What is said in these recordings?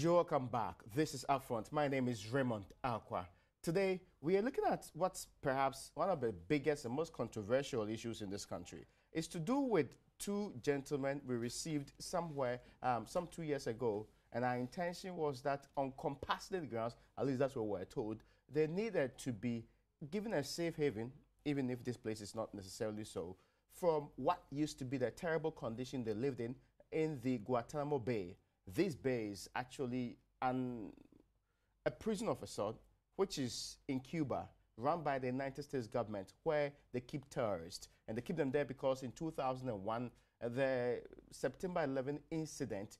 You're welcome back. This is UPfront. My name is Raymond Akwa. Today, we are looking at what's perhaps one of the biggest and most controversial issues in this country. It's to do with two gentlemen we received somewhere some 2 years ago, and our intention was that on compassionate grounds, at least that's what we're told, they needed to be given a safe haven, even if this place is not necessarily so, from what used to be the terrible condition they lived in the Guantanamo Bay. This bay is actually a prison of a sort, which is in Cuba, run by the United States government, where they keep terrorists. And they keep them there because in 2001, the September 11 incident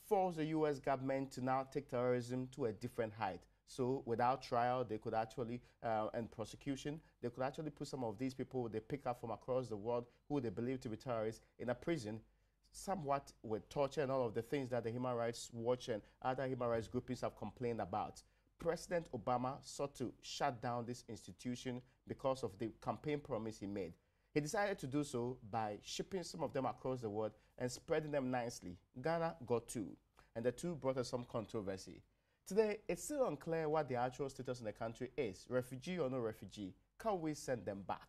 forced the U.S. government to now take terrorism to a different height. So without trial, they could actually, and prosecution, they could actually put some of these people they pick up from across the world who they believe to be terrorists in a prison, somewhat with torture and all of the things that the Human Rights Watch and other human rights groupings have complained about. President Obama sought to shut down this institution because of the campaign promise he made. He decided to do so by shipping some of them across the world and spreading them nicely. Ghana got two, and the two brought us some controversy. Today, it's still unclear what the actual status in the country is, refugee or no refugee. Can we send them back?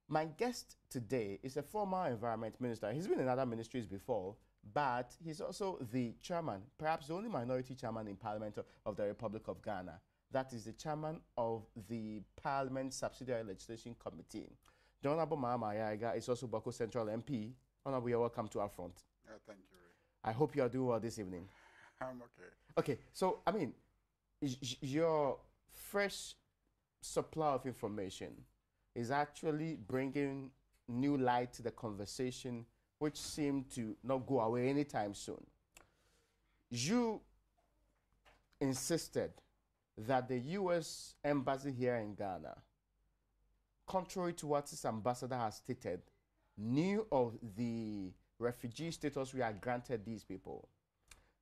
My guest today is a former environment minister. He's been in other ministries before, but he's also the chairman, perhaps the only minority chairman in Parliament of the Republic of Ghana. That is the chairman of the Parliament Subsidiary Legislation Committee. The Honorable Mahama Ayaga is also Bako Central MP. Honorable, you're welcome to UPfront. Thank you, Ray. I hope you are doing well this evening. I'm okay. Okay, so, I mean, your fresh supply of information is actually bringing new light to the conversation, which seemed to not go away anytime soon. You insisted that the U.S. embassy here in Ghana, contrary to what its ambassador has stated, knew of the refugee status we are granted these people.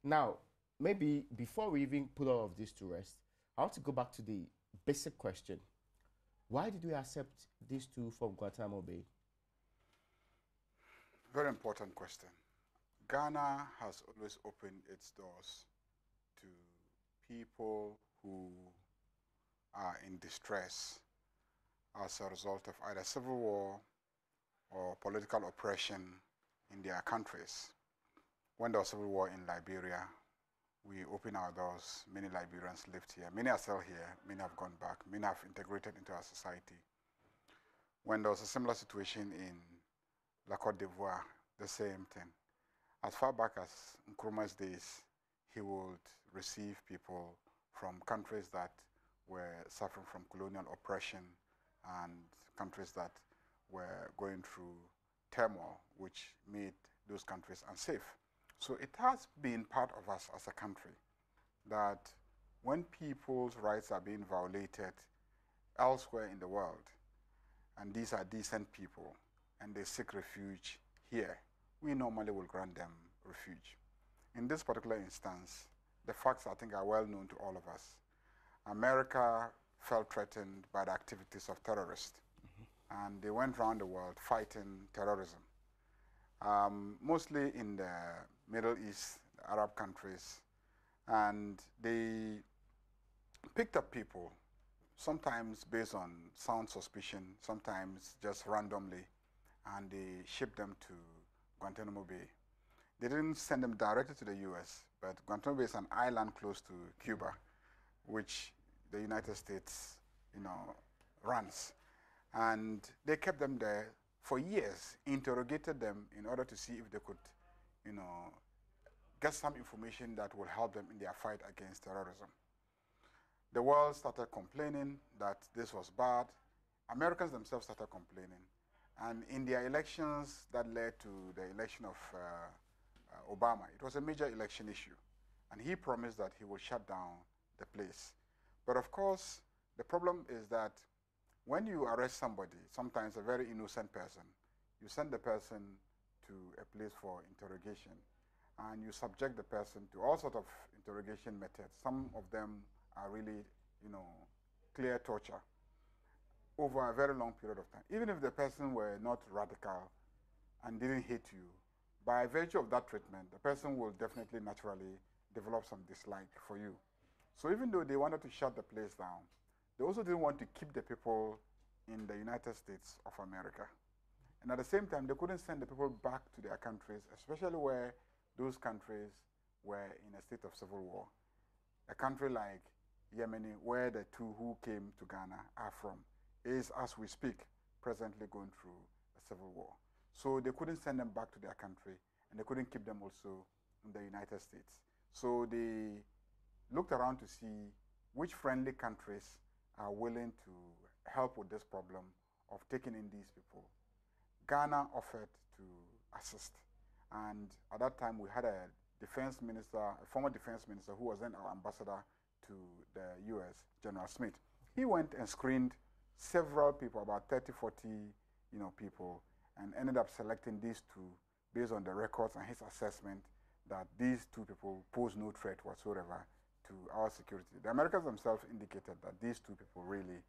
Now, maybe before we even put all of this to rest, I want to go back to the basic question. Why did we accept these two from Guantanamo Bay? Very important question. Ghana has always opened its doors to people who are in distress as a result of either civil war or political oppression in their countries. When there was civil war in Liberia, we opened our doors. Many Liberians lived here. Many are still here. Many have gone back. Many have integrated into our society. When there was a similar situation in La Côte d'Ivoire, the same thing. As far back as Nkrumah's days, he would receive people from countries that were suffering from colonial oppression and countries that were going through turmoil, which made those countries unsafe. So it has been part of us as a country that when people's rights are being violated elsewhere in the world, and these are decent people, and they seek refuge here, we normally will grant them refuge. In this particular instance, the facts I think are well known to all of us. America felt threatened by the activities of terrorists, and they went around the world fighting terrorism. Mostly in the Middle East, the Arab countries, and they picked up people, sometimes based on sound suspicion, sometimes just randomly, and they shipped them to Guantanamo Bay. They didn't send them directly to the US, but Guantanamo Bay is an island close to Cuba, which the United States, runs. And they kept them there for years, interrogated them in order to see if they could, get some information that will help them in their fight against terrorism. The world started complaining that this was bad. Americans themselves started complaining. And in their elections that led to the election of Obama, it was a major election issue. And he promised that he will shut down the place. But of course, the problem is that when you arrest somebody, sometimes a very innocent person, you send the person to a place for interrogation, and you subject the person to all sorts of interrogation methods. Some of them are really, clear torture over a very long period of time. Even if the person were not radical and didn't hate you, by virtue of that treatment, the person will definitely naturally develop some dislike for you. So even though they wanted to shut the place down, they also didn't want to keep the people in the United States of America. And at the same time, they couldn't send the people back to their countries, especially where those countries were in a state of civil war. A country like Yemen, where the two who came to Ghana are from, is, as we speak, presently going through a civil war. So they couldn't send them back to their country, and they couldn't keep them also in the United States. So they looked around to see which friendly countries are willing to help with this problem of taking in these people. Ghana offered to assist. And at that time, we had a defense minister, a former defense minister, who was then our ambassador to the US, General Smith. He went and screened several people, about 30, 40 people, and ended up selecting these two based on the records and his assessment that these two people pose no threat whatsoever to our security. The Americans themselves indicated that these two people really,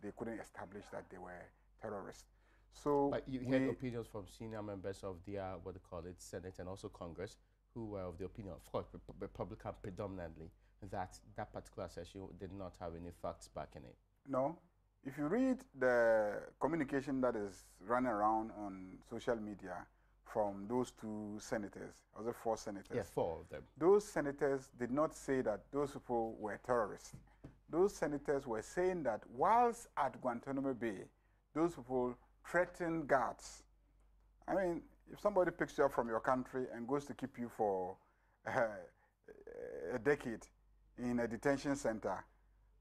they couldn't establish that they were terrorists. So but you had opinions from senior members of the what they call it, Senate and also Congress, who were of the opinion, of course, Republican predominantly, that that particular session did not have any facts backing it. No. If you read the communication that is running around on social media from those two senators, or the 4 senators? Yeah, 4 of them. Those senators did not say that those people were terrorists. Those senators were saying that whilst at Guantanamo Bay, those people threatened guards. I mean, if somebody picks you up from your country and goes to keep you for a decade in a detention center,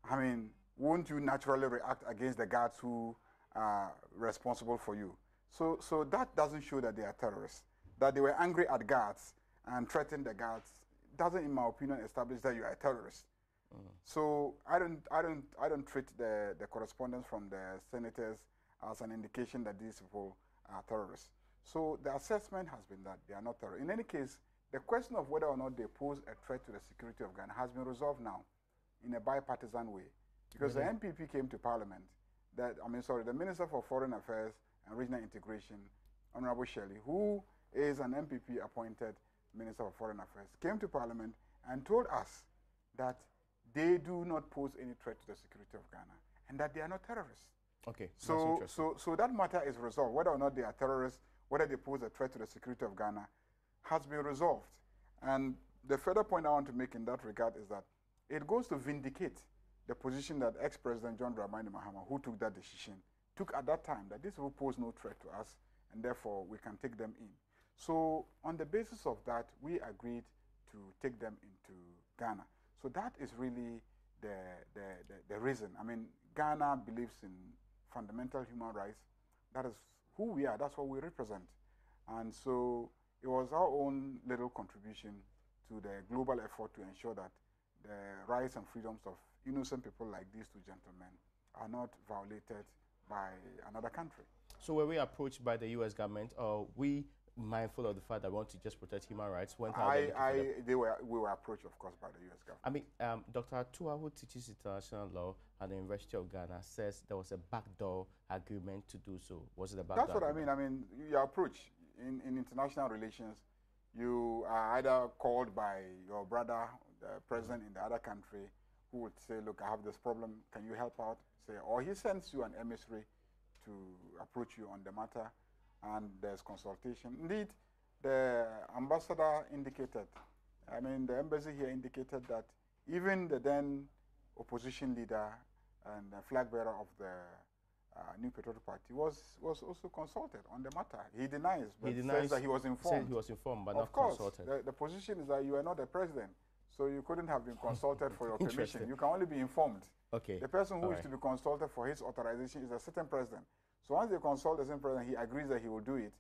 I mean, won't you naturally react against the guards who are responsible for you? So that doesn't show that they are terrorists. That they were angry at guards and threatened the guards doesn't, in my opinion, establish that you are a terrorist. So I don't treat the correspondence from the senators as an indication that these people are terrorists. So the assessment has been that they are not terrorists. In any case, the question of whether or not they pose a threat to the security of Ghana has been resolved now in a bipartisan way. Because the MPP came to Parliament, the Minister for Foreign Affairs and Regional Integration, Honorable Shelley, who is an MPP appointed Minister for Foreign Affairs, came to Parliament and told us that they do not pose any threat to the security of Ghana and that they are not terrorists. Okay, so that matter is resolved. Whether or not they are terrorists, whether they pose a threat to the security of Ghana, has been resolved. And the further point I want to make in that regard is that it goes to vindicate the position that ex-President John Dramani Mahama, who took that decision, took at that time, that these people pose no threat to us, and therefore we can take them in. So on the basis of that, we agreed to take them into Ghana. So that is really the reason. I mean, Ghana believes in fundamental human rights. That is who we are. That's what we represent. And so it was our own little contribution to the global effort to ensure that the rights and freedoms of innocent people like these two gentlemen are not violated by another country. So were we approached by the U.S. government, or we mindful of the fact that we want to just protect human rights? We were approached, of course, by the U.S. government. I mean, Dr. Atua, who teaches international law at the University of Ghana, says there was a backdoor agreement to do so. Was it a backdoor agreement? That's what I mean. I mean, your approach in international relations, you are either called by your brother, the president in the other country, who would say, look, I have this problem, can you help out? Say, or he sends you an emissary to approach you on the matter, and there's consultation. Indeed, the ambassador indicated, I mean, the embassy here indicated that even the then opposition leader and the flag bearer of the New Patriotic Party was also consulted on the matter. He denies, but says that he was informed. Said he was informed, but not consulted. Of course, the position is that you are not the president, so you couldn't have been consulted for your permission. You can only be informed. Okay. The person who is to be consulted for his authorization is a certain president. So once they consult the same president, he agrees that he will do it.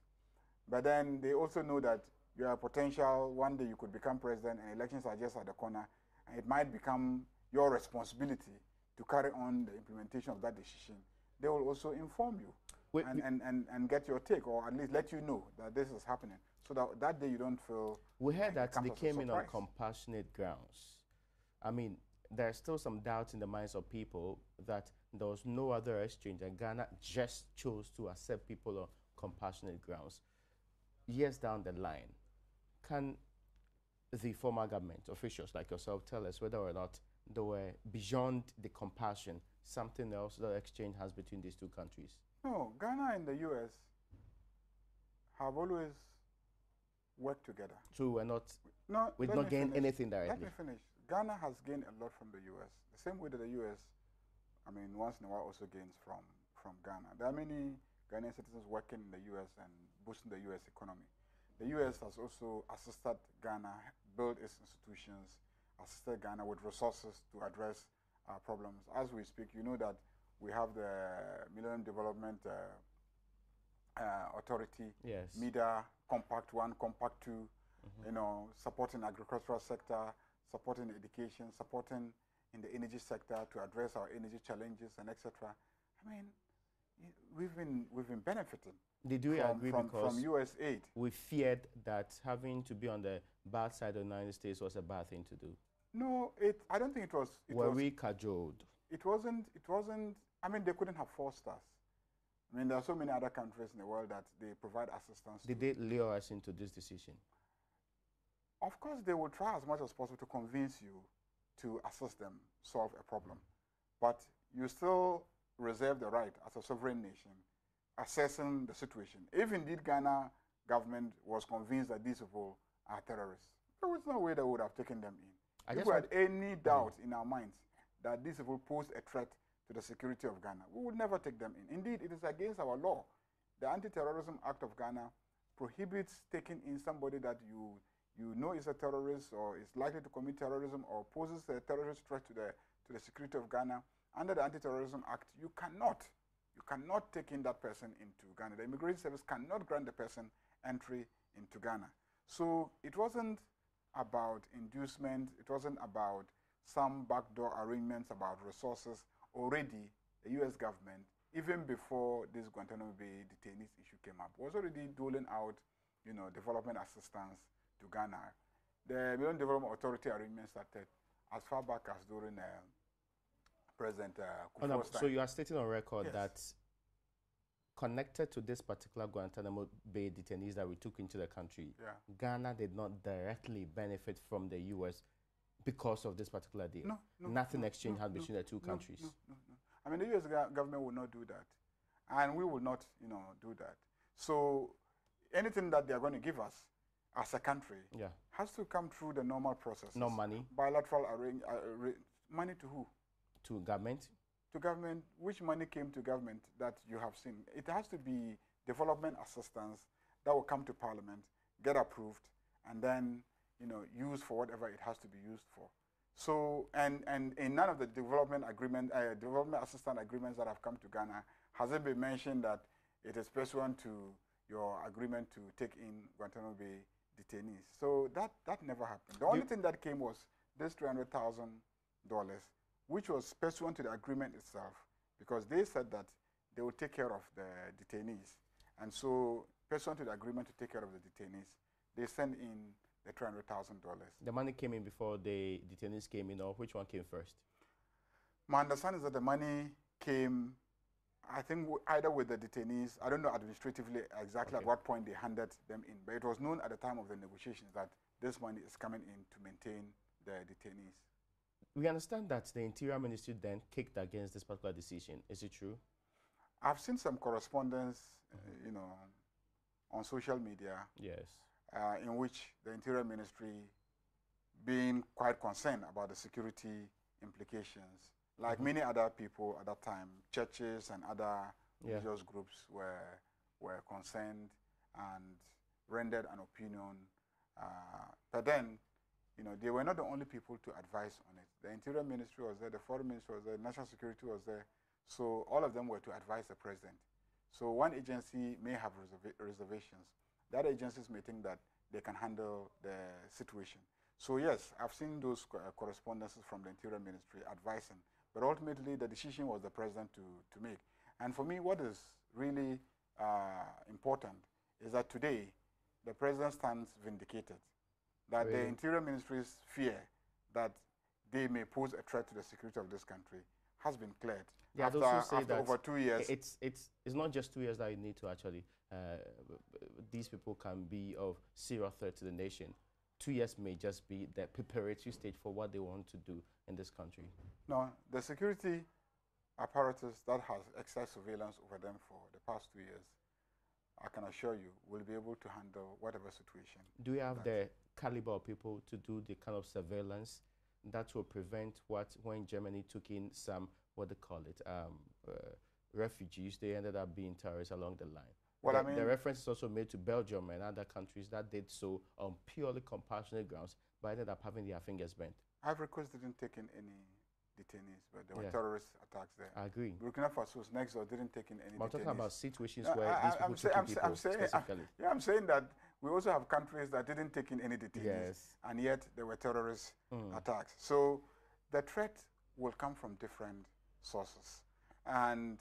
But then they also know that you are a potential, one day you could become president, and elections are just at the corner, and it might become your responsibility to carry on the implementation of that decision. They will also inform you and get your take, or at least let you know that this is happening, so that day you don't feel. We heard that they came in on compassionate grounds. I mean, there's still some doubt in the minds of people that there was no other exchange, and Ghana just chose to accept people on compassionate grounds. Years down the line, can the former government officials like yourself tell us whether or not they were beyond the compassion, something else that exchange has between these two countries? No, Ghana and the U.S. have always worked together. So we're not, No, we did not gain anything Let directly. me finish. Ghana has gained a lot from the U.S. The same way that the U.S., I mean, once in a while also gains from Ghana. There are many Ghanaian citizens working in the U.S. and boosting the U.S. economy. The U.S. has also assisted Ghana build its institutions, assisted Ghana with resources to address problems. As we speak, you know that we have the Millennium Development Authority, Yes. MEDA, Compact 1, Compact 2, you know, supporting agricultural sector, supporting education, supporting in the energy sector to address our energy challenges and etc. I mean, we've been benefiting. Did we agree from U.S. aid? We feared that having to be on the bad side of the United States was a bad thing to do? No, I don't think it was. Were we cajoled? It wasn't. I mean, they couldn't have forced us. I mean, there are so many other countries in the world that they provide assistance. Did they lure us into this decision? Of course, they will try as much as possible to convince you to assist them solve a problem. But you still reserve the right as a sovereign nation assessing the situation. If indeed Ghana government was convinced that these people are terrorists, there was no way they would have taken them in. If we had any doubt in our minds that these people pose a threat to the security of Ghana, we would never take them in. Indeed, it is against our law. The Anti-Terrorism Act of Ghana prohibits taking in somebody that you know is a terrorist or is likely to commit terrorism or poses a terrorist threat to the security of Ghana. Under the Anti-Terrorism Act, you cannot take in that person into Ghana. The Immigration Service cannot grant the person entry into Ghana. So it wasn't about inducement. It wasn't about some backdoor arrangements about resources. Already, the U.S. government, even before this Guantanamo Bay detainees issue came up, was already doling out, you know, development assistance to Ghana. The Millennium Development Authority arrangement started as far back as during President Kufuor's time. So you are stating on record Yes. that connected to this particular Guantanamo Bay detainees that we took into the country, Ghana did not directly benefit from the U.S. because of this particular deal. No, Nothing exchanged had between the two countries. No. I mean, the U.S. government will not do that, and we will not, you know, do that. So anything that they are going to give us as a country has to come through the normal process. No money. Bilateral money to who? To government. To government. Which money came to government that you have seen? It has to be development assistance that will come to Parliament, get approved, and then, you know, used for whatever it has to be used for. So, and in none of the development assistance agreements that have come to Ghana has it been mentioned that it is pursuant to your agreement to take in Guantanamo Bay detainees. So that never happened. The only thing that came was this $300,000, which was pursuant to the agreement itself, because they said that they would take care of the detainees. And so, pursuant to the agreement to take care of the detainees, they sent in the $300,000. The money came in before the detainees came in, or which one came first? My understanding is that the money came, I think, either with the detainees. I don't know administratively exactly at what point they handed them in, but it was known at the time of the negotiations that this money is coming in to maintain the detainees. We understand that the Interior Ministry then kicked against this particular decision. Is it true? I've seen some correspondence, you know, on social media. Yes. In which the Interior Ministry, being quite concerned about the security implications, like many other people at that time, churches and other religious groups were concerned and rendered an opinion. But then, you know, they were not the only people to advise on it. The Interior Ministry was there, the Foreign Ministry was there, National Security was there. So all of them were to advise the president. So one agency may have reservations. The other agencies may think that they can handle the situation. So yes, I've seen those correspondences from the Interior Ministry advising, but ultimately the decision was the president to make. And for me, what is really important is that today the president stands vindicated, that the Interior Ministry's fear that they may pose a threat to the security of this country has been cleared. Yeah, after over 2 years. It's not just 2 years that you need to actually, these people can be of serious threat to the nation. 2 years may just be the preparatory stage for what they want to do in this country? No, the security apparatus that has exercised surveillance over them for the past 2 years, I can assure you, will be able to handle whatever situation. Do you have the caliber of people to do the kind of surveillance that will prevent what, when Germany took in some, what they call it, refugees, they ended up being terrorists along the line? Well, the, I mean, the reference is also made to Belgium and other countries that did so on purely compassionate grounds, but ended up having their fingers bent. Ivory Coast didn't take in any detainees, but there were Yeah. terrorist attacks there. I agree. Burkina Faso's next door didn't take in any But I'm detainees. talking about situations No, where these people took in people specifically. I'm saying that we also have countries that didn't take in any detainees, Yes. and yet there were terrorist attacks. So the threat will come from different sources. And,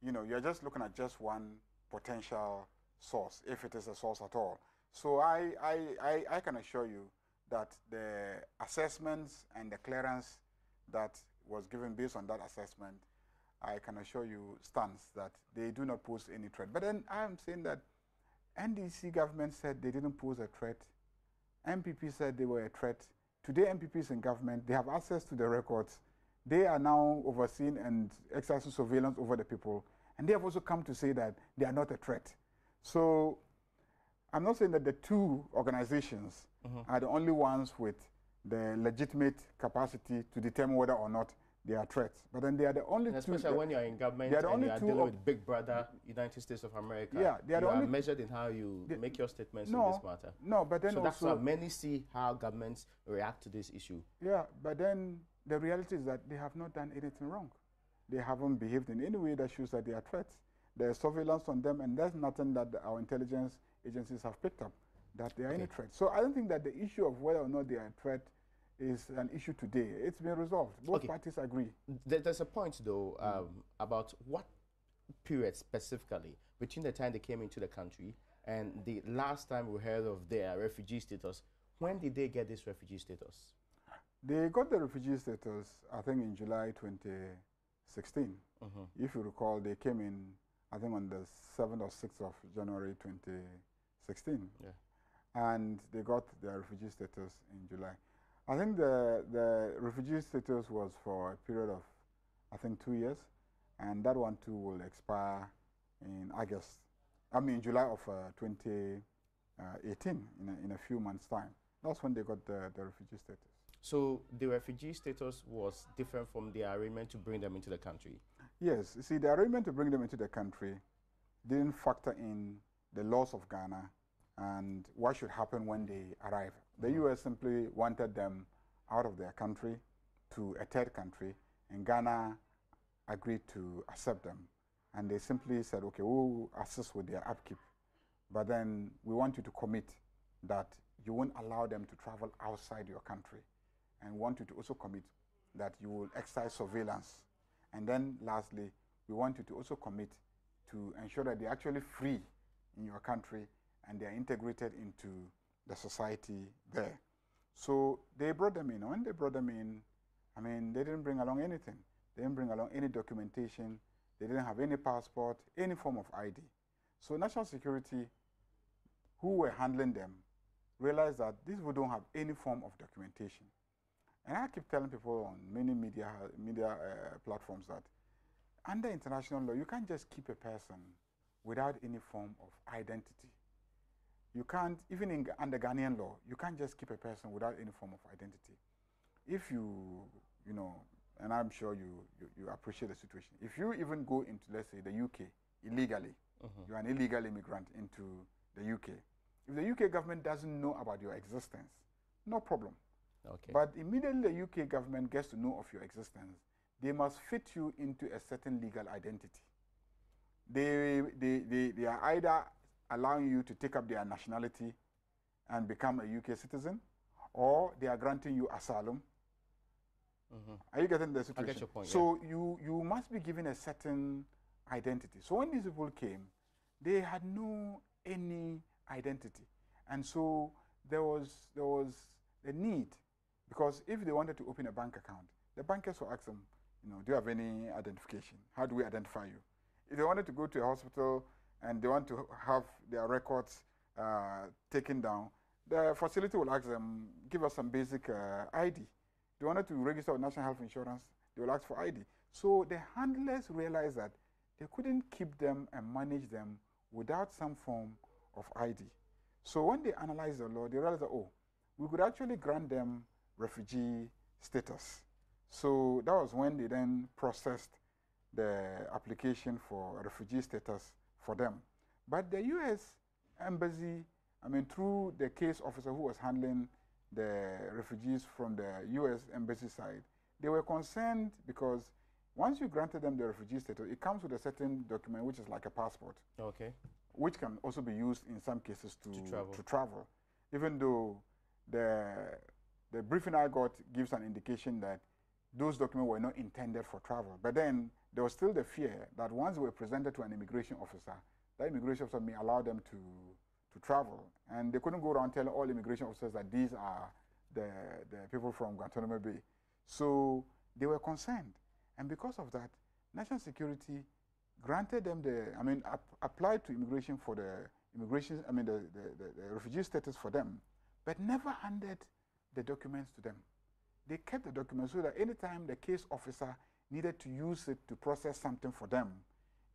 you know, you're just looking at just one potential source, if it is a source at all. So I can assure you that the assessments and the clearance that was given based on that assessment, I can assure you stands that they do not pose any threat. But then I'm saying that NDC government said they didn't pose a threat. MPP said they were a threat. Today MPPs in government, they have access to the records. They are now overseeing and exercising surveillance over the people. And they have also come to say that they are not a threat. So I'm not saying that the two organizations are the only ones with the legitimate capacity to determine whether or not they are threats. But then they are the only and two. especially when you're in government and you are dealing with Big Brother, United States of America. Yeah, they are you the only measured in how you make your statements no, in this matter. No, but then so also, that's why many see how governments react to this issue. Yeah, but then the reality is that they have not done anything wrong. They haven't behaved in any way that shows that they are threats. There's surveillance on them, and there's nothing that our intelligence agencies have picked up that they are any threat. So I don't think that the issue of whether or not they are a threat is an issue today. It's been resolved. Both parties agree. There's a point, though, about what period specifically between the time they came into the country and the last time we heard of their refugee status. When did they get this refugee status? They got the refugee status, I think, in July 2016. If you recall, they came in, I think, on the 7th or 6th of January 2016. Yeah. And they got their refugee status in July. I think the refugee status was for a period of, I think, 2 years. And that one, too, will expire in July of 2018, in a few months' time. That's when they got the refugee status. So the refugee status was different from the arrangement to bring them into the country? Yes. You see, the arrangement to bring them into the country didn't factor in the laws of Ghana and what should happen when they arrive. The U.S. simply wanted them out of their country to a third country, and Ghana agreed to accept them. And they simply said, okay, we'll assist with their upkeep, but then we want you to commit that you won't allow them to travel outside your country, and want you to also commit that you will exercise surveillance. And then lastly, we want you to also commit to ensure that they're actually free in your country and they're integrated into the society there. So they brought them in. When they brought them in, I mean, they didn't bring along anything. They didn't bring along any documentation. They didn't have any passport, any form of ID. So national security, who were handling them, realized that these people don't have any form of documentation. And I keep telling people on many media platforms that under international law, you can't just keep a person without any form of identity. You can't, even under Ghanaian law, you can't just keep a person without any form of identity. If you know, and I'm sure you appreciate the situation. If you even go into, let's say, the UK illegally, you're an illegal immigrant into the UK. If the UK government doesn't know about your existence, no problem. Okay. But immediately the UK government gets to know of your existence, they must fit you into a certain legal identity. They are either allowing you to take up their nationality and become a UK citizen, or they are granting you asylum. Are you getting the situation? I get your point. So you must be given a certain identity. So when these people came, they had no any identity, and so there was a need, because if they wanted to open a bank account, the bankers will ask them, you know, do you have any identification? How do we identify you? If they wanted to go to a hospital and they want to have their records taken down, the facility will ask them, give us some basic ID. They wanted to register with National Health Insurance, they will ask for ID. So the handlers realized that they couldn't keep them and manage them without some form of ID. So when they analyzed the law, they realized that, oh, we could actually grant them refugee status. So that was when they then processed the application for refugee status for them. But the U.S. Embassy, I mean, through the case officer who was handling the refugees from the U.S. Embassy side, they were concerned because once you granted them the refugee status, it comes with a certain document which is like a passport. Okay. Which can also be used in some cases to travel. Even though the briefing I got gives an indication that those documents were not intended for travel. But then there was still the fear that once they were presented to an immigration officer, that immigration officer may allow them to travel. And they couldn't go around telling all immigration officers that these are the people from Guantanamo Bay. So they were concerned. And because of that, national security granted them applied to immigration for the refugee status for them, but never handed the documents to them. They kept the documents so that anytime the case officer needed to use it to process something for them,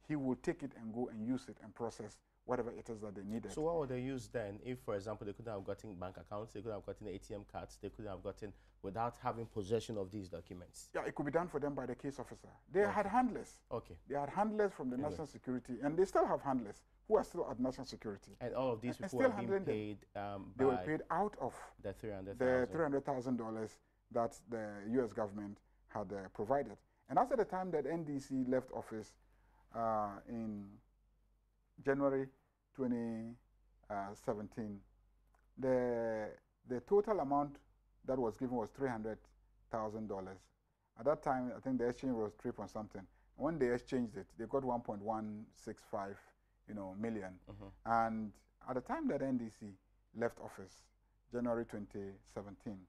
he would take it and go and use it and process whatever it is that they needed. So what would they use then if, for example, they couldn't have gotten bank accounts, they couldn't have gotten ATM cards, they couldn't have gotten without having possession of these documents? Yeah, it could be done for them by the case officer. They had handlers. Okay. They had handlers from the national security, and they still have handlers who are still at national security. And all of these people are being paid they were paid out of the $300,000 that the U.S. government had provided. And after the time that NDC left office in January 2017, the total amount that was given was $300,000. At that time, I think the exchange was 3 point something. When they exchanged it, they got 1.165, million. And at the time that NDC left office, January 2017,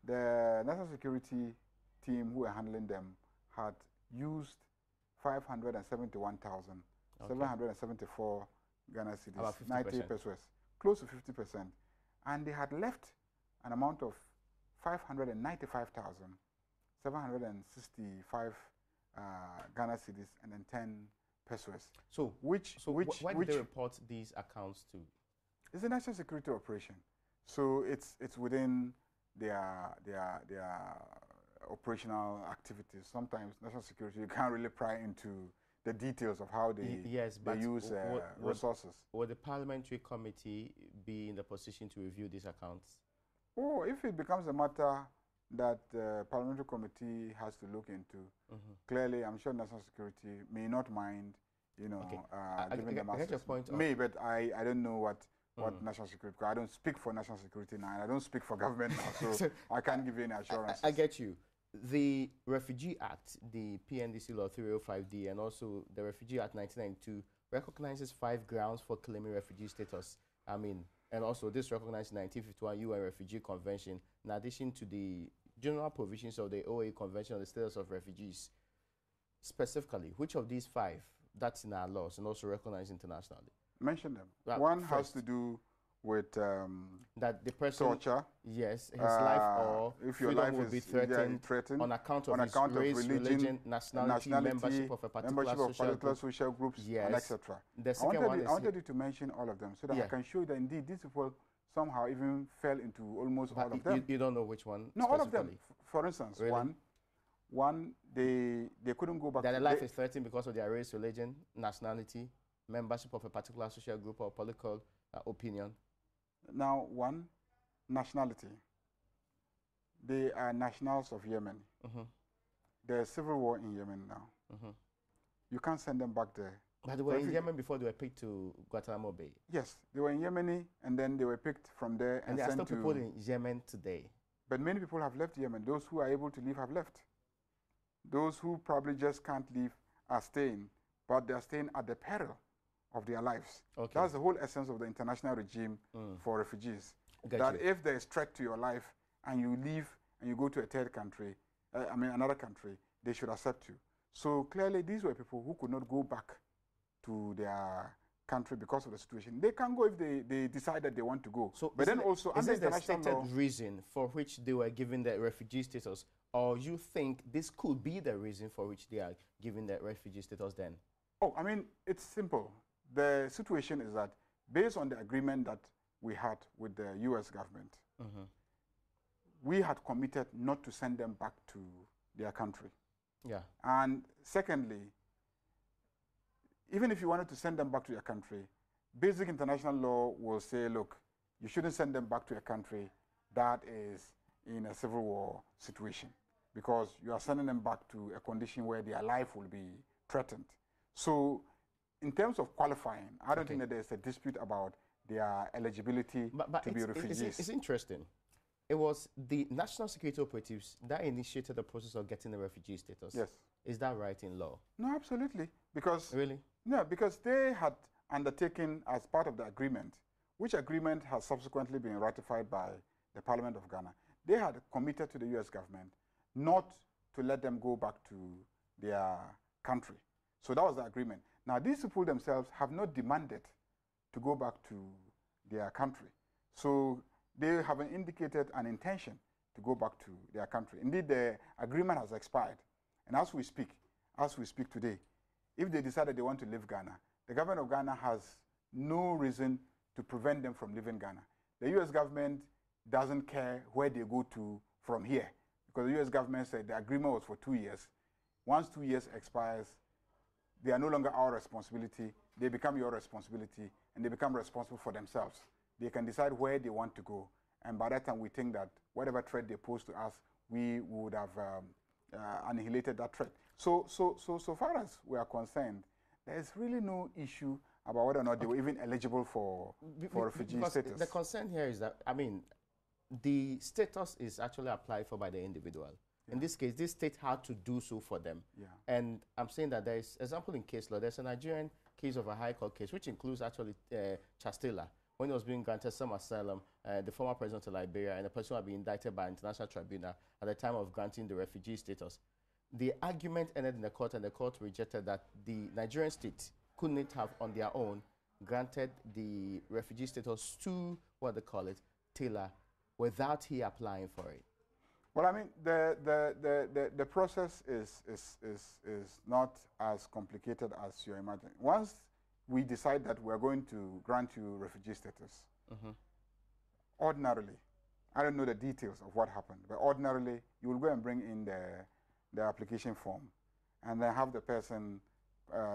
the national security team who were handling them had used 571,774 Ghana cedis, 90 pesos, close to 50%. And they had left an amount of 595,765 Ghana cedis and then 10 pesos. So, why did they report these accounts to? It's a national security operation. So it's within their operational activities. Sometimes national security, you can't really pry into the details of how they, they use resources. Would the parliamentary committee be in the position to review these accounts? Oh, if it becomes a matter that the parliamentary committee has to look into, clearly I'm sure national security may not mind, giving them access. May, but I don't know what national security, because I don't speak for national security now, and I don't speak for government now, so I can't give you any assurance. I get you. The Refugee Act, the PNDC Law 305D, and also the Refugee Act 1992 recognizes 5 grounds for claiming refugee status. And also this recognized in 1951 UN Refugee Convention, in addition to the general provisions of the OA Convention on the Status of Refugees. Specifically, which of these 5 that's in our laws and also recognized internationally? Mention them. One has to do with that the person, torture. Yes, his life or if your life will be threatened on account of his race, religion, nationality, membership of a particular social groups, and etc. The second one is, I wanted you to mention all of them so that I can show you that indeed these people somehow even fell into almost all of them. You don't know which one? No, all of them. For instance, really? one they couldn't go back. That their life is threatened because of their race, religion, nationality, membership of a particular social group or political opinion. Now, one, nationality. They are nationals of Yemen. There's civil war in Yemen now. You can't send them back there. But they were in Yemen before they were picked to Guantanamo Bay. Yes, they were in Yemen, and then they were picked from there and there are still people in Yemen today. But many people have left Yemen. Those who are able to leave have left. Those who probably just can't leave are staying, but they are staying at the peril of their lives. That's the whole essence of the international regime for refugees. If there is threat to your life and you leave and you go to a third country, another country, they should accept you. So clearly these were people who could not go back to their country because of the situation, they can go if they decide that they want to go. So but then also, is under this the international stated law, reason for which they were given the refugee status, or you think this could be the reason for which they are given the refugee status then? Oh, I mean, it's simple. The situation is that based on the agreement that we had with the U.S. government, we had committed not to send them back to their country. Yeah. And secondly, even if you wanted to send them back to your country, basic international law will say, look, you shouldn't send them back to a country that is in a civil war situation, because you are sending them back to a condition where their life will be threatened. So in terms of qualifying, I don't think that there's a dispute about their eligibility to be refugees. It's interesting. It was the national security operatives that initiated the process of getting the refugee status. Yes. Is that right in law? No, absolutely. Because really? No, because they had undertaken as part of the agreement, which agreement has subsequently been ratified by the Parliament of Ghana. They had committed to the U.S. government not to let them go back to their country. So that was the agreement. Now, these people themselves have not demanded to go back to their country. So they haven't indicated an intention to go back to their country. Indeed, the agreement has expired. And as we speak today, if they decide that they want to leave Ghana, the government of Ghana has no reason to prevent them from leaving Ghana. The U.S. government doesn't care where they go to from here, because the U.S. government said the agreement was for 2 years. Once 2 years expires, they are no longer our responsibility. They become your responsibility, and they become responsible for themselves. They can decide where they want to go, and by that time, we think that whatever threat they pose to us, we would have annihilated that threat. So far as we are concerned, there is really no issue about whether or not they were even eligible for refugee status. The concern here is that, I mean, the status is actually applied for by the individual. Yeah. In this case, this state had to do so for them. Yeah. And I'm saying that there is, example in case law, there's a Nigerian case of a high court case, which includes actually Chastela, when he was being granted some asylum, the former president of Liberia, and the person had been indicted by international tribunal at the time of granting the refugee status. The argument ended in the court, and the court rejected that the Nigerian state couldn't have on their own granted the refugee status to, what they call it, Taylor, without he applying for it. Well, I mean, the process is not as complicated as you imagine. Once we decide that we're going to grant you refugee status, ordinarily, I don't know the details of what happened, but ordinarily, you will go and bring in the application form, and then have the person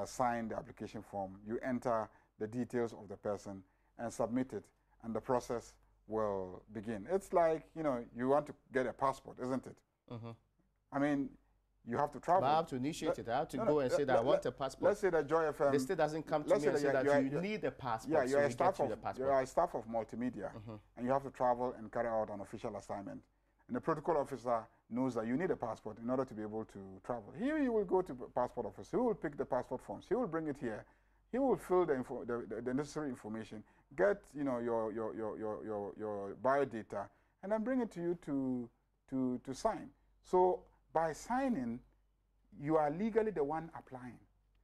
sign the application form. You enter the details of the person and submit it, and the process will begin. It's like, you know, you want to get a passport, isn't it? I mean, you have to travel. But I have to initiate it. I have to go and say that I want a passport. Let's say that Joy FM... The state doesn't come to me and say that you need a passport. Yeah, you're a staff of multimedia, and you have to travel and carry out an official assignment. And the protocol officer knows that you need a passport in order to be able to travel. Here you will go to the passport office. He will pick the passport forms. He will bring it here. He will fill the necessary information, get, you know, your biodata, and then bring it to you to sign. So by signing, you are legally the one applying.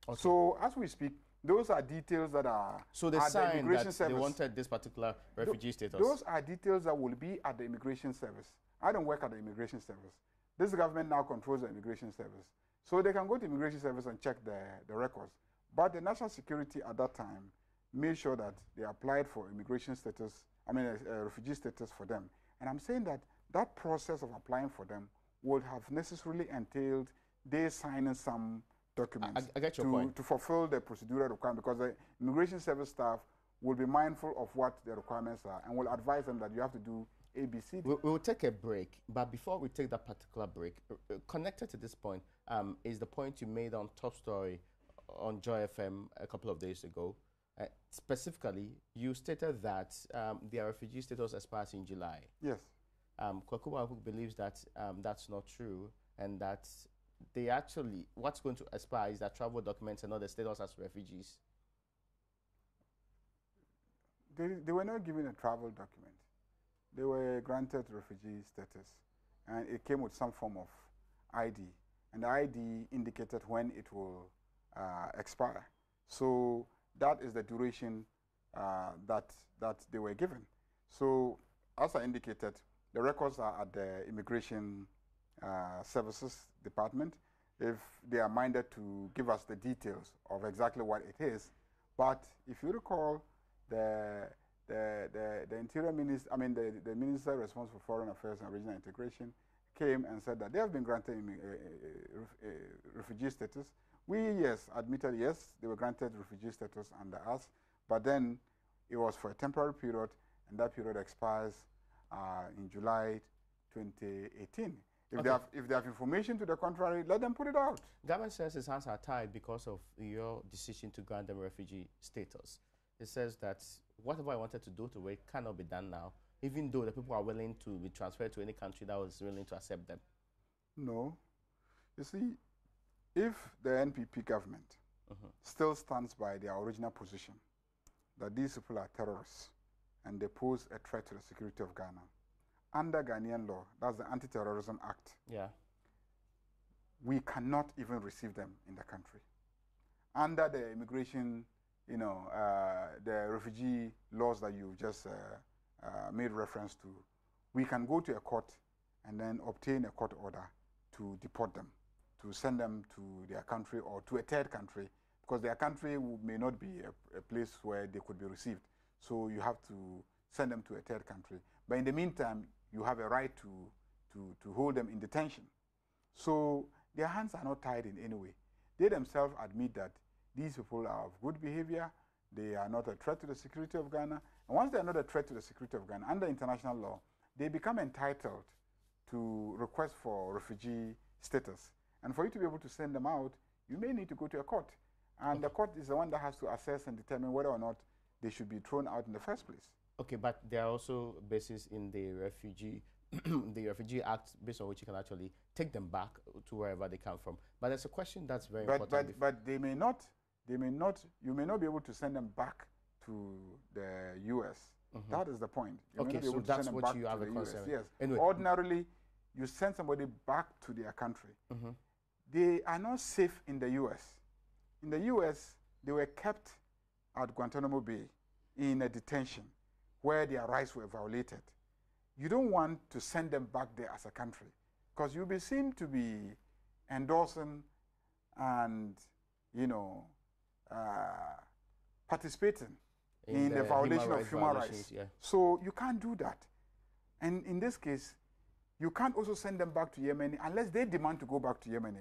Okay. So as we speak, those are details that are so they signed that they wanted this particular refugee status. Those are details that will be at the immigration service. I don't work at the immigration service. This government now controls the immigration service. So they can go to immigration service and check the records. But the national security at that time made sure that they applied for immigration status, refugee status for them. And I'm saying that that process of applying for them would have necessarily entailed they signing some documents I get your point. To fulfill the procedural requirement, because the immigration service staff will be mindful of what the requirements are and will advise them that you have to do A, B, C, D. We'll take a break, but before we take that particular break, connected to this point is the point you made on Top Story on Joy FM a couple of days ago. Specifically, you stated that their refugee status expires in July. Yes. Kwakuba believes that that's not true, and that they actually, what's going to expire is their travel documents and not the status as refugees. They were not given a travel document. They were granted refugee status, and it came with some form of ID, and the ID indicated when it will expire. So that is the duration that they were given. So, as I indicated, the records are at the Immigration Services Department. If they are minded to give us the details of exactly what it is, but if you recall, the Interior Minister, the Minister responsible for Foreign Affairs and Regional Integration, came and said that they have been granted refugee status. We, yes, admitted, yes, they were granted refugee status under us, but then it was for a temporary period, and that period expires in July 2018. If, okay, if they have information to the contrary, let them put it out. Government says its hands are tied because of your decision to grant them refugee status. It says that whatever I wanted to do to it cannot be done now, even though the people are willing to be transferred to any country that was willing to accept them. No. You see, if the NPP government still stands by their original position that these people are terrorists and they pose a threat to the security of Ghana, under Ghanaian law, that's the Anti-Terrorism Act, we cannot even receive them in the country. Under the immigration, the refugee laws that you just made reference to, we can go to a court and then obtain a court order to deport them, to send them to their country or to a third country, because their country may not be a place where they could be received. So you have to send them to a third country. But in the meantime, you have a right to hold them in detention. So their hands are not tied in any way. They themselves admit that these people are of good behavior. They are not a threat to the security of Ghana. And once they are not a threat to the security of Ghana, under international law, they become entitled to request for refugee status. And for you to be able to send them out, you may need to go to a court. And the court is the one that has to assess and determine whether or not they should be thrown out in the first place. Okay, but there are also bases in the Refugee Act based on which you can actually take them back to wherever they come from. But there's a question that's very important. But you may not be able to send them back to the U.S. That is the point. Okay, so that's what you have a concern. Yes. Anyway. Ordinarily, you send somebody back to their country. They are not safe in the U.S. In the U.S., they were kept at Guantanamo Bay in a detention where their rights were violated. You don't want to send them back there as a country because you'll be seen to be endorsing and, participating in the violation of human rights. Yeah. So you can't do that. And in this case, you can't also send them back to Yemen unless they demand to go back to Yemen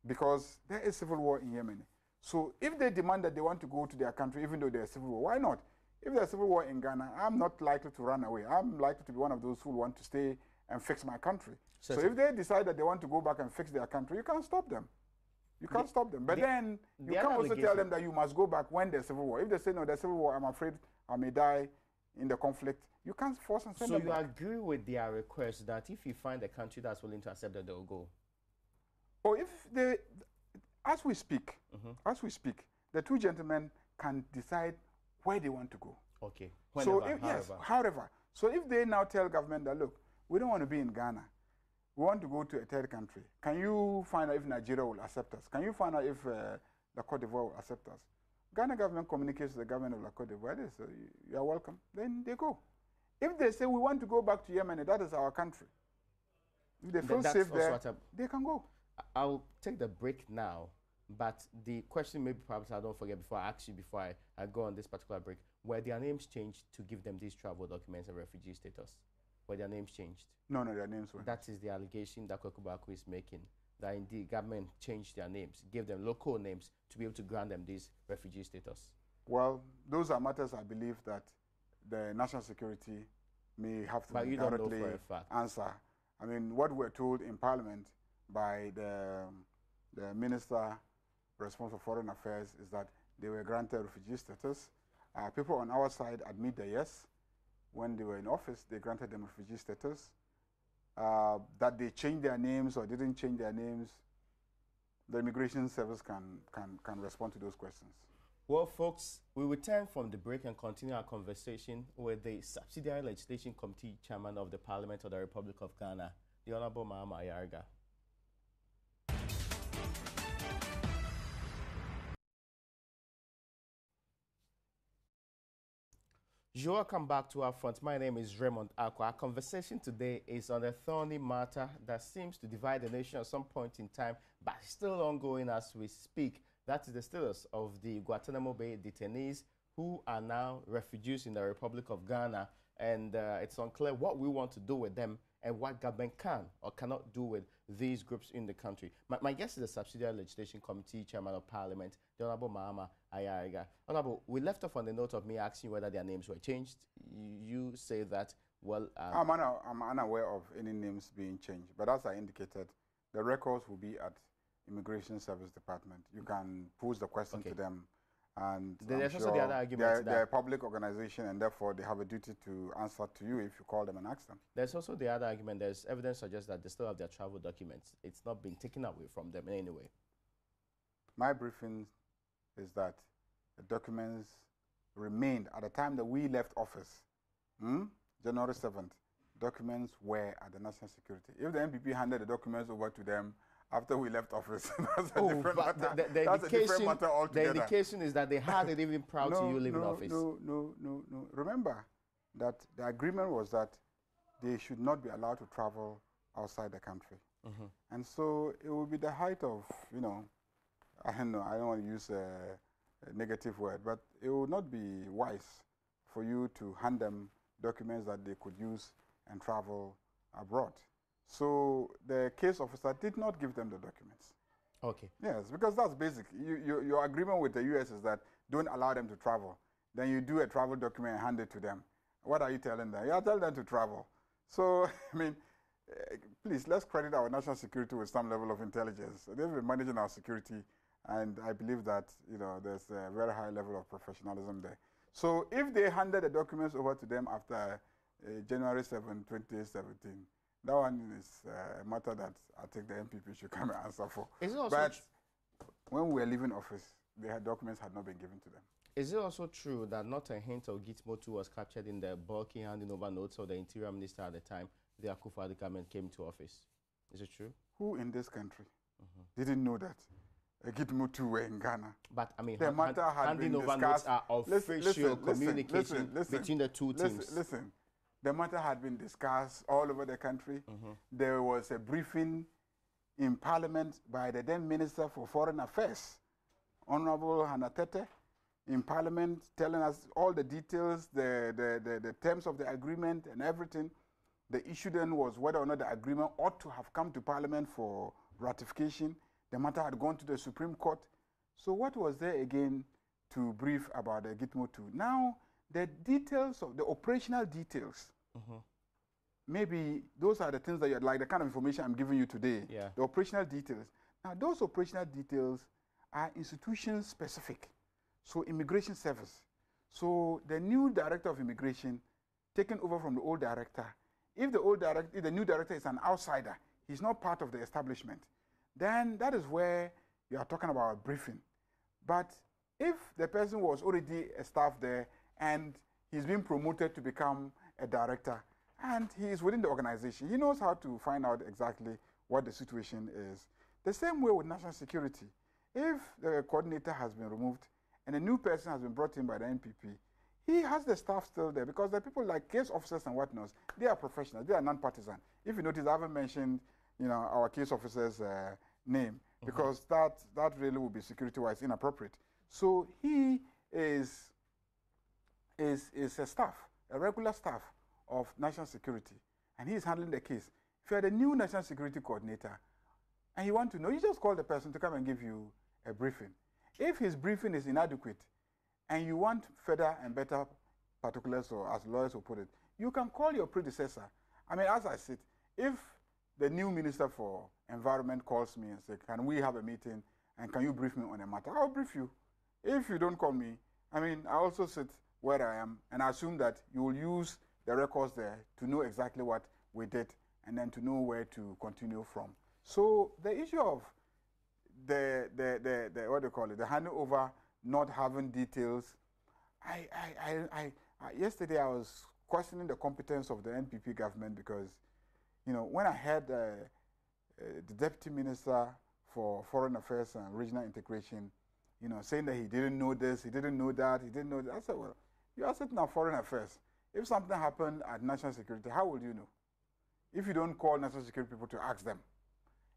because there is civil war in Yemen. So if they demand that they want to go to their country, even though there's civil war, why not? If there's civil war in Ghana, I'm not likely to run away. I'm likely to be one of those who want to stay and fix my country. So if they decide that they want to go back and fix their country, you can't stop them. You can't stop them. But then you can't also tell them that you must go back when there's civil war. If they say, no, there's civil war, I'm afraid I may die in the conflict, you can't force and send them back. So you agree with their request that if you find a country that's willing to accept them, they'll go? Or if they... As we speak, the two gentlemen can decide where they want to go. Okay. However. So if they now tell government that, look, we don't want to be in Ghana. We want to go to a third country. Can you find out if Nigeria will accept us? Can you find out if the Côte d'Ivoire will accept us? Ghana government communicates to the government of the Côte d'Ivoire. They say, you are welcome. Then they go. If they say, we want to go back to Yemen, that is our country. If they feel safe there, they can go. I'll take the break now, but the question maybe perhaps I don't forget before I ask you, before I go on this particular break, were their names changed to give them these travel documents and refugee status? Were their names changed? No, their names weren't. That is the allegation that Kwaku is making, that indeed government changed their names, gave them local names to be able to grant them this refugee status. Well, those are matters I believe that the national security may have to directly answer. I mean, what we're told in Parliament by the minister responsible for foreign affairs is that they were granted refugee status. People on our side admit that yes, when they were in office, they granted them refugee status. That they changed their names or didn't change their names, the Immigration Service can respond to those questions. Well, folks, we return from the break and continue our conversation with the Subsidiary Legislation Committee Chairman of the Parliament of the Republic of Ghana, the Honorable Mahama Ayarga. You're welcome back to Our Front. My name is Raymond Akwa. Our conversation today is on a thorny matter that seems to divide the nation at some point in time, but still ongoing as we speak. That is the status of the Guantanamo Bay detainees who are now refugees in the Republic of Ghana. And it's unclear what we want to do with them and what government can or cannot do with these groups in the country. My guest is the Subsidiary Legislation Committee Chairman of Parliament, the Honorable Mahama Ayariga. Honorable, we left off on the note of me asking whether their names were changed. You say that, well... I'm unaware of any names being changed, but as I indicated, the records will be at Immigration Service Department. You can pose the question to them. And there's also the other argument they're a public organization, and therefore they have a duty to answer to you if you call them and ask them. There's also the other argument. There's evidence suggests that they still have their travel documents. It's not been taken away from them in any way. My briefing is that the documents remained at the time that we left office, January 7th. Documents were at the National Security. If the NPP handed the documents over to them after we left office, that's a different matter. That's a different matter altogether. The indication is that they had it even prior to you leaving office. No. Remember that the agreement was that they should not be allowed to travel outside the country. And so it would be the height of, I don't want to use a negative word, but it would not be wise for you to hand them documents that they could use and travel abroad. So the case officer did not give them the documents. Okay. Yes, because that's basic. Your agreement with the U.S. is that don't allow them to travel. Then you do a travel document and hand it to them. What are you telling them? You are telling them to travel. So, I mean, please, let's credit our national security with some level of intelligence. They've been managing our security, and I believe that, there's a very high level of professionalism there. So if they handed the documents over to them after January 7, 2017, that one is a matter that I think the MPP should come and answer for. Is it also but when we were leaving office, the documents had not been given to them. Is it also true that not a hint of GITMO 2 was captured in the bulky handing over notes of the Interior Minister at the time the Akufo-Addo government came to office? Is it true? Who in this country didn't know that GITMO 2 were in Ghana? But, I mean, the matter had handing been over discussed. notes are official communication between the two teams. Listen. The matter had been discussed all over the country. There was a briefing in Parliament by the then Minister for Foreign Affairs, Honorable Hanatete, in Parliament, telling us all the details, the terms of the agreement and everything. The issue then was whether or not the agreement ought to have come to Parliament for ratification. The matter had gone to the Supreme Court. So what was there again to brief about the GITMO 2? Now, the details of the operational details, maybe those are the things that you'd like, the kind of information I'm giving you today, the operational details. Now, those operational details are institution specific. So, Immigration Service. So, the new director of immigration taken over from the old director, if the new director is an outsider, he's not part of the establishment, then that is where you are talking about a briefing. But if the person was already a staff there and he's been promoted to become a director and he is within the organization, he knows how to find out exactly what the situation is. The same way with national security. If the coordinator has been removed and a new person has been brought in by the NPP, he has the staff still there because the people like case officers and whatnot, they are professionals, they are non-partisan. If you notice, I haven't mentioned our case officer's name because that really would be security-wise inappropriate. So he is a staff, a regular staff of national security, and he is handling the case. If you're the new national security coordinator and you want to know, you just call the person to come and give you a briefing. If his briefing is inadequate and you want further and better particulars, or as lawyers will put it, you can call your predecessor. I mean, as I said, if the new Minister for Environment calls me and says, can we have a meeting and can you brief me on a matter, I'll brief you. If you don't call me, I mean, I also sit where I am and I assume that you will use the records there to know exactly what we did and then to know where to continue from. So the issue of the what do you call it, the handing over, not having details, yesterday I was questioning the competence of the NPP government because, when I heard the Deputy Minister for Foreign Affairs and Regional Integration, saying that he didn't know this, he didn't know that, he didn't know that, I said, well, You are sitting at Foreign Affairs. If something happened at National Security, how will you know? If you don't call National Security people to ask them.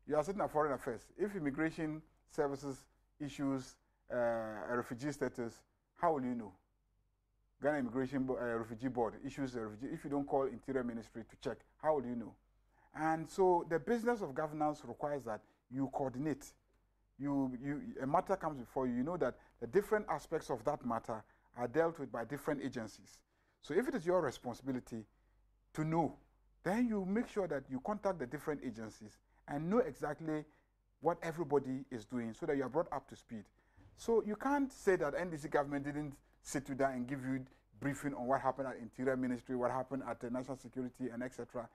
You are sitting at Foreign Affairs. If Immigration Services issues a refugee status, how will you know? Ghana Immigration Refugee Board issues a refugee. If you don't call Interior Ministry to check, how will you know? And so the business of governance requires that you coordinate. A matter comes before you. You know that the different aspects of that matter are dealt with by different agencies. So if it is your responsibility to know, then you make sure that you contact the different agencies and know exactly what everybody is doing so that you are brought up to speed. So you can't say that NDC government didn't sit you down and give you briefing on what happened at Interior Ministry, what happened at National Security, and etc.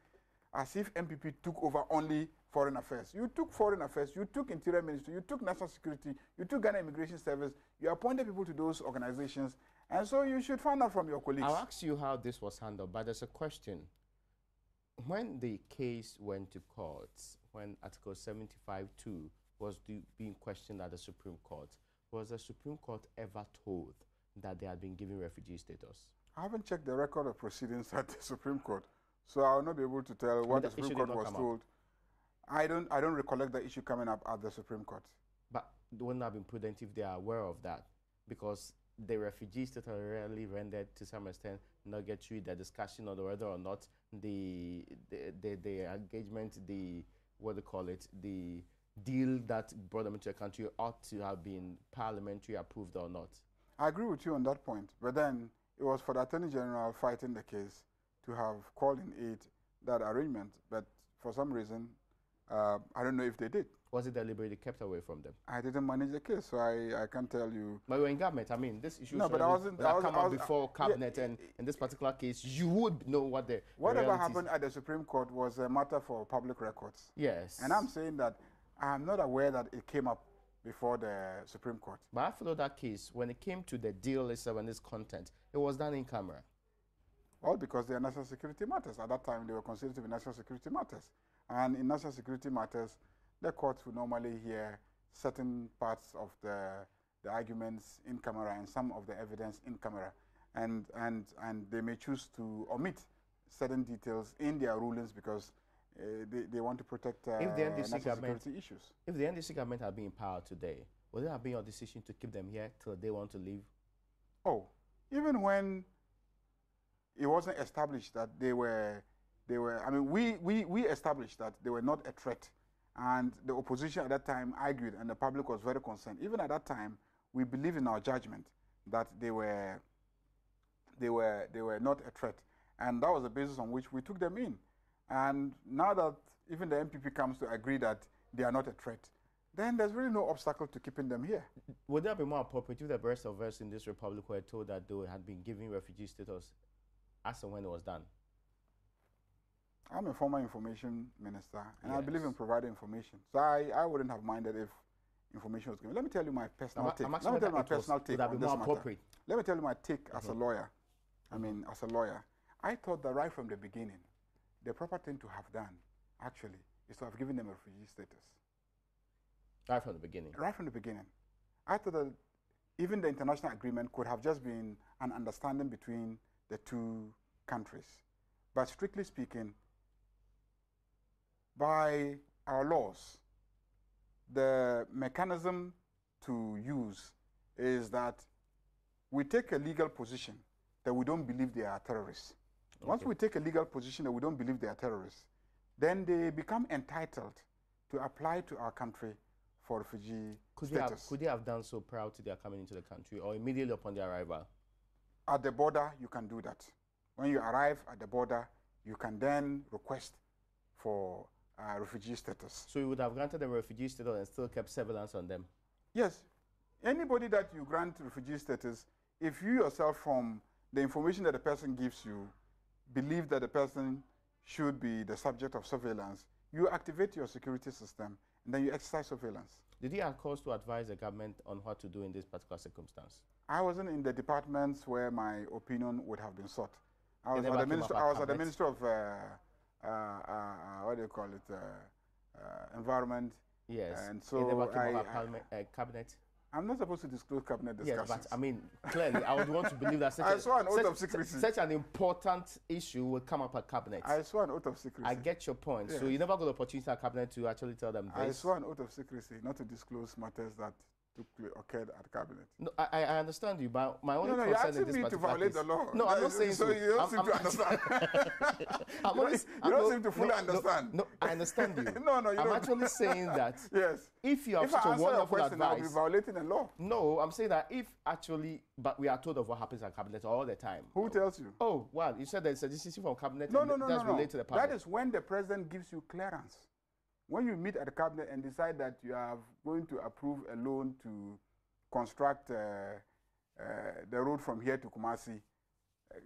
As if MPP took over only Foreign Affairs. You took Foreign Affairs, you took Interior Ministry, you took National Security, you took Ghana Immigration Service, you appointed people to those organizations, and so you should find out from your colleagues. I'll ask you how this was handled, but there's a question. When the case went to court, when Article 75(2) was being questioned at the Supreme Court, was the Supreme Court ever told that they had been given refugee status? I haven't checked the record of proceedings at the Supreme Court, so I will not be able to tell what the Supreme Court was told. I don't recollect the issue coming up at the Supreme Court. But wouldn't have been prudent if they are aware of that, because the refugees that are rarely rendered to some extent not get through the discussion on whether or not the engagement, what they call it, the deal that brought them into the country ought to have been parliamentary approved or not. I agree with you on that point, but then it was for the Attorney General fighting the case to have called in aid that arrangement, but for some reason, I don't know if they did. Was it deliberately kept away from them? I didn't manage the case, so I can't tell you. But you're in government. I mean, this issue. No, but I was before cabinet, yeah, and in this particular case, you would know what the whatever happened at the Supreme Court was a matter for public records. Yes. And I'm saying that I'm not aware that it came up before the Supreme Court. But I followed that case when it came to the deal itself and its content. It was done in camera. All because they are national security matters. At that time, they were considered to be national security matters. And in national security matters, the courts would normally hear certain parts of the arguments in camera and some of the evidence in camera. And they may choose to omit certain details in their rulings because they want to protect national security issues. If the NDC government had been in power today, would it have been your decision to keep them here till they want to leave? Oh, even when it wasn't established that they were, I mean, we established that they were not a threat. And the opposition at that time argued, and the public was very concerned. Even at that time, we believed in our judgment that they were not a threat. And that was the basis on which we took them in. And now that even the MPP comes to agree that they are not a threat, then there's really no obstacle to keeping them here. Would that be more appropriate if the rest of us in this republic were told that they had been given refugee status as and when it was done? I'm a former information minister, and yes, I believe in providing information. So I wouldn't have minded if information was given. Let me tell you my personal take. Let me tell you my personal take on this matter. Let me tell you my take as a lawyer. I mean, as a lawyer, I thought that right from the beginning, the proper thing to have done, actually, is to have given them a refugee status. Right from the beginning? Right from the beginning. I thought that even the international agreement could have just been an understanding between the two countries. But strictly speaking, by our laws, the mechanism to use is that we take a legal position that we don't believe they are terrorists. Okay. Once we take a legal position that we don't believe they are terrorists, then they become entitled to apply to our country for refugee status. Could they have done so prior to their coming into the country or immediately upon their arrival? At the border, you can do that. When you arrive at the border, you can then request for refugee status. So you would have granted them refugee status and still kept surveillance on them? Yes. Anybody that you grant refugee status, if you yourself, from the information that the person gives you, believe that the person should be the subject of surveillance, you activate your security system and then you exercise surveillance. Did you have cause to advise the government on what to do in this particular circumstance? I wasn't in the departments where my opinion would have been sought. I was at the Minister of what do you call it, Environment. Yes. And so cabinet. I'm not supposed to disclose cabinet discussions. Yes, but I mean, clearly, I would want to believe that I swear an oath of secrecy. Such an important issue will come up at cabinet. I swear an oath of secrecy. I get your point. Yes. So you never got the opportunity at cabinet to actually tell them this. I swear an oath of secrecy, not to disclose matters that occurred at cabinet. No, I understand you, but my only concern you're asking in this me to violate the law. No, I'm not saying so. You don't seem to understand. You don't seem to fully understand. No, I understand you. No, you don't. I'm actually saying that yes. if you have such a wonderful advice, I'll be violating the law. No, I'm saying that if actually, but we are told of what happens at cabinet all the time. Who tells you? Oh, well, you said there's a decision from cabinet. No. That's related to the public. That is when the president gives you clearance. When you meet at the cabinet and decide that you are going to approve a loan to construct the road from here to Kumasi,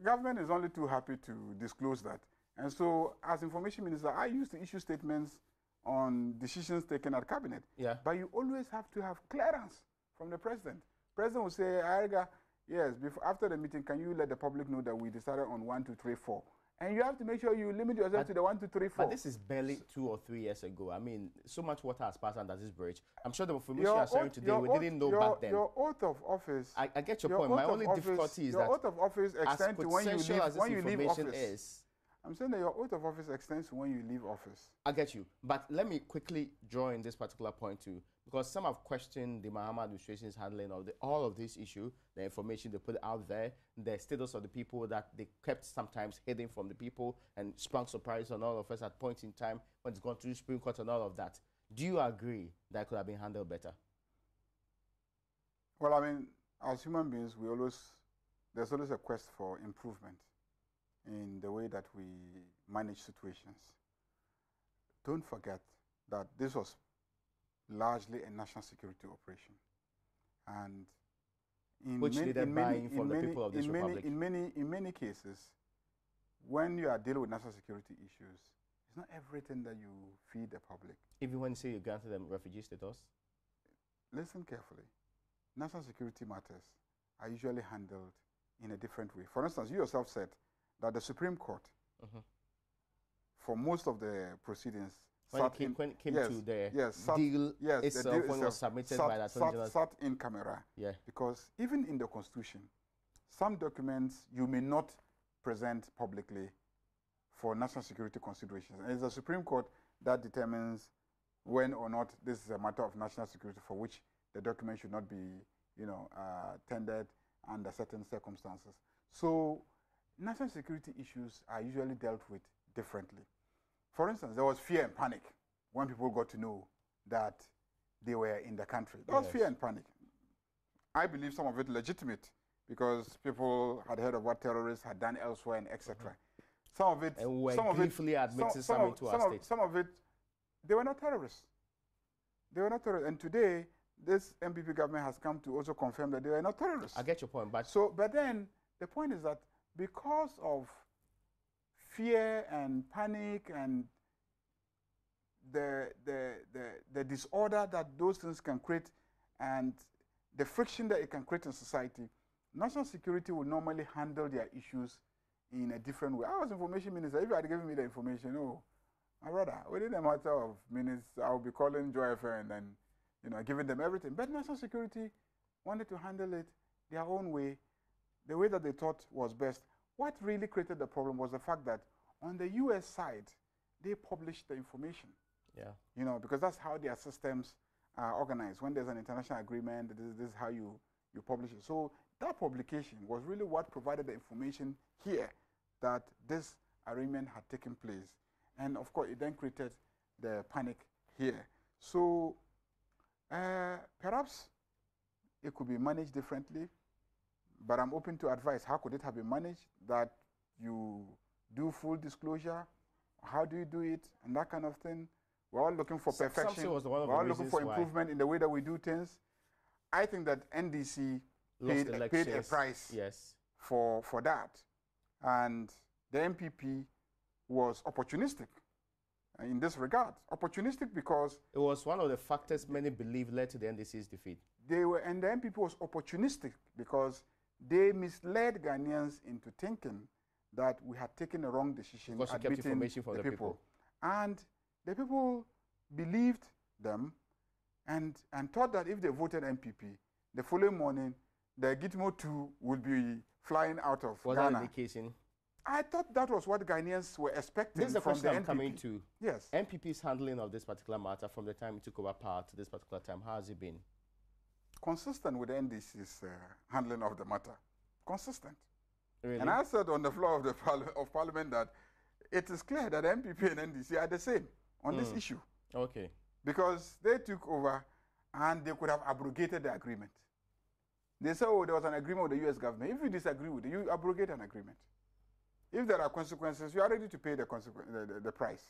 government is only too happy to disclose that. And so, as information minister, I used to issue statements on decisions taken at cabinet. Yeah. But you always have to have clearance from the president. President will say, Ariga, yes, after the meeting, can you let the public know that we decided on 1, 2, 3, 4? And you have to make sure you limit yourself to the 1, 2, 3, 4. But this is barely 2 or 3 years ago. I mean, so much water has passed under this bridge. I'm sure the information you are sharing today, we didn't know back then. Your oath of office. I get your point. My only difficulty is that your oath of office extends to when you leave office. I'm saying that your oath of office extends to when you leave office. I get you. But let me quickly join this particular point too, because some have questioned the Mahama administration's handling of all of this issue, the information they put out there, the status of the people that they kept sometimes hidden from the people and sprung surprise on all of us at points in time when it's gone to the Supreme Court and all of that. Do you agree that could have been handled better? Well, I mean, as human beings, there's always a quest for improvement in the way that we manage situations. Don't forget that this was largely a national security operation. And in many cases, when you are dealing with national security issues, it's not everything that you feed the public. Even when you say you granted them refugee status? Listen carefully. National security matters are usually handled in a different way. For instance, you yourself said that the Supreme Court, for most of the proceedings, when it came to the deal itself, when it was submitted by the Attorney General, sat in camera. Yeah. Because even in the Constitution, some documents you may not present publicly for national security considerations. And it's the Supreme Court that determines when or not this is a matter of national security for which the document should not be, tendered under certain circumstances. So national security issues are usually dealt with differently. For instance, there was fear and panic when people got to know that they were in the country. There was fear and panic. I believe some of it legitimate because people had heard of what terrorists had done elsewhere and etc. Some of it, and were gleefully admitted some into our state. Some of it, they were not terrorists. They were not terrorists. And today, this MPP government has come to also confirm that they were not terrorists. I get your point, but but then the point is that because of fear and panic and the disorder that those things can create and the friction that it can create in society, national security will normally handle their issues in a different way. I was information minister. If you had given me the information, my brother, within a matter of minutes, I'll be calling JoyFM and then, giving them everything. But national security wanted to handle it their own way, the way that they thought was best. What really created the problem was the fact that on the US side, they published the information. Yeah. Because that's how their systems are organized. When there's an international agreement, this is how you publish it. So that publication was really what provided the information here that this arraignment had taken place. And of course, it then created the panic here. So perhaps it could be managed differently, but I'm open to advice. How could it have been managed? That you do full disclosure? How do you do it? And that kind of thing. We're all looking for perfection. We're all looking for improvement in the way that we do things. I think that NDC paid a price for that. And the MPP was opportunistic in this regard. Opportunistic because it was one of the factors many believe led to the NDC's defeat. And the MPP was opportunistic because they misled Ghanaians into thinking that we had taken a wrong decision because kept information from the people. And the people believed them and thought that if they voted MPP, the following morning, the GITMO 2 would be flying out of Was Ghana. that indication? I thought that was what Ghanaians were expecting This is the from question the I'm NPP. coming to. Yes. NPP's handling of this particular matter from the time it took over power to this particular time, how has it been? Consistent with the NDC's handling of the matter. Consistent. Really? And I said on the floor of the Parliament that it is clear that NPP and NDC are the same on this issue. Okay. Because they took over and they could have abrogated the agreement. They said, oh, there was an agreement with the US government. If you disagree with it, you abrogate an agreement. If there are consequences, you are ready to pay the price.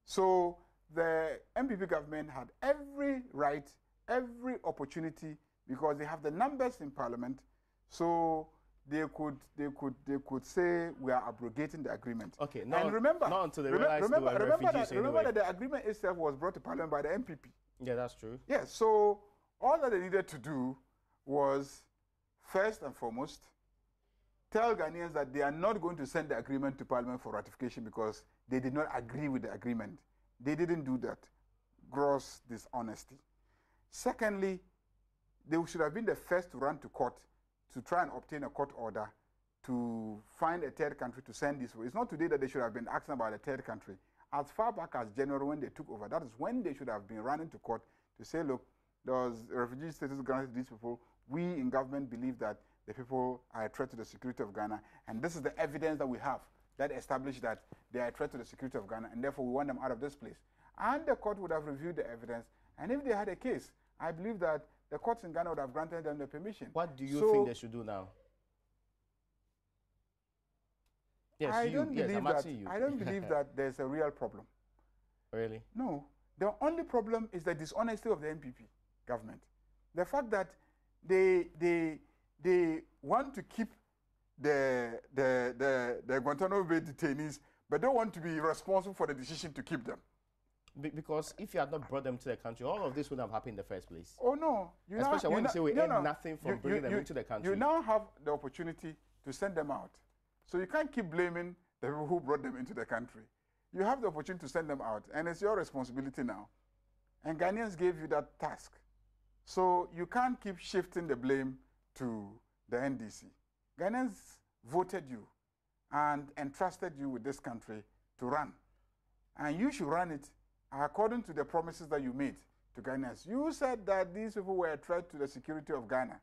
So the MPP government had every right, every opportunity, because they have the numbers in Parliament, so they could say we are abrogating the agreement. Okay, and remember, not until they realize they were refugees remember that the agreement itself was brought to Parliament by the MPP. Yeah, that's true. Yes, so all that they needed to do was, first and foremost, tell Ghanaians that they are not going to send the agreement to Parliament for ratification because they did not agree with the agreement. They didn't do that. Gross dishonesty. Secondly, they should have been the first to run to court to try and obtain a court order to find a third country to send this. It's not today that they should have been asking about a third country. As far back as January when they took over, that is when they should have been running to court to say, look, there was refugee status granted to these people. We in government believe that the people are a threat to the security of Ghana, and this is the evidence that we have that established that they are a threat to the security of Ghana, and therefore we want them out of this place. And the court would have reviewed the evidence, and if they had a case, I believe that the courts in Ghana would have granted them the permission. What do you think they should do now? Yes, I don't believe that there's a real problem. Really? No. The only problem is the dishonesty of the NPP government. The fact that they want to keep the Guantanamo Bay detainees, but don't want to be responsible for the decision to keep them. Because if you had not brought them to the country, all of this wouldn't have happened in the first place. Oh, no. Especially when you say we earn nothing from bringing them into the country. You now have the opportunity to send them out. So you can't keep blaming the people who brought them into the country. You have the opportunity to send them out, and it's your responsibility now. And Ghanaians gave you that task. So you can't keep shifting the blame to the NDC. Ghanaians voted you and entrusted you with this country to run. And you should run it according to the promises that you made to Ghanaians. You said that these people were a threat to the security of Ghana.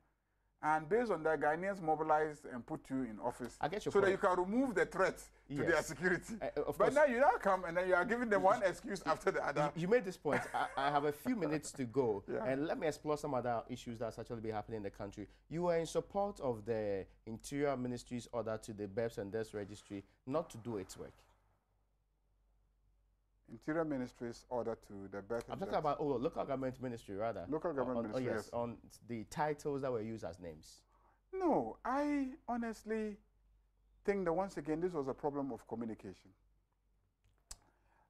And based on that, Ghanaians mobilized and put you in office so that you can remove the threat to their security. But now you now come and then you are giving them one excuse after the other. You made this point. I have a few minutes to go. Yeah. And let me explore some other issues that's actually been happening in the country. You were in support of the Interior Ministry's order to the Births and Deaths Registry not to do its work. Interior Ministry's order to the birth. I'm talking about local government ministry, rather. Local government ministry, yes, on the titles that were used as names. No, I honestly think that once again this was a problem of communication.